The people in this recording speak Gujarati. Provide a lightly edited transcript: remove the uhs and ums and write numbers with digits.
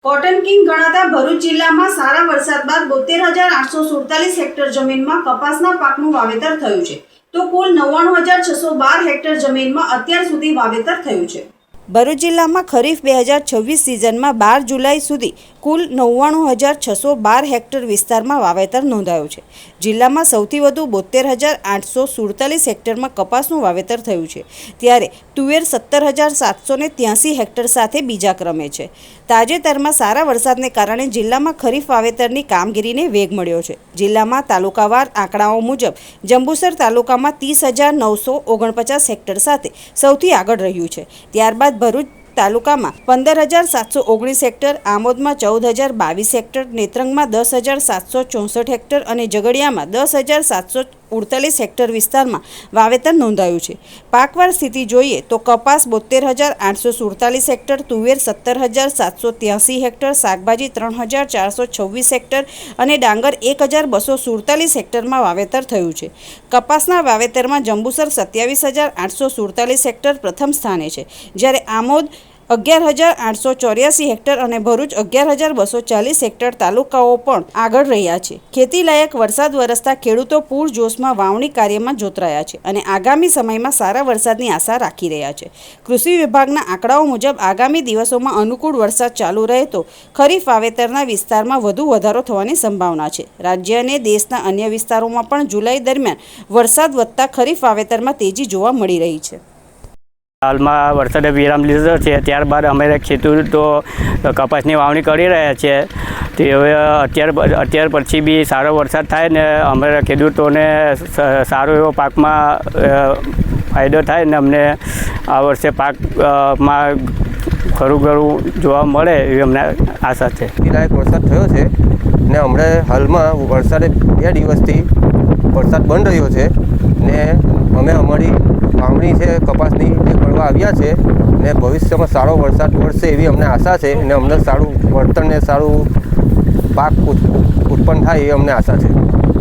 કોટન કિંગ ગણાતા ભરૂચ જિલ્લામાં સારા વરસાદ બાદ 72,847 હેક્ટર જમીનમાં કપાસના પાકનું વાવેતર થયું છે, તો કુલ 99,612 હેક્ટર જમીનમાં અત્યાર સુધી વાવેતર થયું છે। ભરૂચ જિલ્લામાં ખરીફ 2026 સિઝનમાં 12 જુલાઈ સુધી કુલ 99,612 હેક્ટર વિસ્તારમાં વાવેતર નોંધાયું છે। જિલ્લામાં સૌથી વધુ 72,847 હેક્ટરમાં કપાસનું વાવેતર થયું છે, ત્યારે તુવેર 17,783 હેક્ટર સાથે બીજા ક્રમે છે। તાજેતરમાં સારા વરસાદને કારણે જિલ્લામાં ખરીફ વાવેતરની કામગીરીને વેગ મળ્યો છે। જિલ્લામાં તાલુકાવાર આંકડાઓ મુજબ જંબુસર તાલુકામાં 30,949 હેક્ટર સાથે સૌથી આગળ રહ્યું છે। ત્યારબાદ ભરૂચ તાલુકામાં 15,719 હેક્ટર, આમોદમાં 14,022 હેક્ટર, નેત્રંગમાં 10,764 હેક્ટર અને ઝઘડિયામાં 10,748 હેક્ટર વિસ્તારમાં વાવેતર નોંધાયું છે। પાકવાર સ્થિતિ જોઈએ તો કપાસ 72,847 હેક્ટર, તુવેર 17,783 હેક્ટર, શાકભાજી 3,426 હેક્ટર અને ડાંગર 1,247 હેક્ટરમાં વાવેતર થયું છે। કપાસના વાવેતરમાં જંબુસર 27,847 હેક્ટર પ્રથમ સ્થાને છે, જ્યારે આમોદ 11,884 હેક્ટર અને ભરૂચ 11,240 હેક્ટર તાલુકાઓ પણ આગળ રહ્યા છે। ખેતીલાયક વરસાદ વરસતા ખેડૂતો પૂરજોશમાં વાવણી કાર્યમાં જોતરાયા છે અને આગામી સમયમાં સારા વરસાદની આશા રાખી રહ્યા છે। કૃષિ વિભાગના આંકડાઓ મુજબ આગામી દિવસોમાં અનુકૂળ વરસાદ ચાલુ રહે તો ખરીફ વાવેતરના વિસ્તારમાં વધુ વધારો થવાની સંભાવના છે। રાજ્ય અને દેશના અન્ય વિસ્તારોમાં પણ જુલાઈ દરમિયાન વરસાદ વધતા ખરીફ વાવેતરમાં તેજી જોવા મળી રહી છે। હાલમાં વરસાદે વિરામ લીધો છે, ત્યારબાદ અમે ખેડૂતો કપાસની વાવણી કરી રહ્યા છીએ। તે હવે અત્યાર પછી બી સારો વરસાદ થાય ને અમારા ખેડૂતોને સારો એવો પાકમાં ફાયદો થાય ને અમને આ વર્ષે પાકમાં ખરું જોવા મળે એવી અમને આશા છે। લાયક વરસાદ થયો છે ને હમણાં હાલમાં વરસાદે 2 દિવસથી વરસાદ બંધ રહ્યો છે ને અમે અમારી વાવણી છે કપાસની જે કરવા આવ્યા છે ને ભવિષ્યમાં સારો વરસાદ પડશે એવી અમને આશા છે ને અમને સારું વળતર ને સારું પાક ઉત્પન્ન થાય એ અમને આશા છે।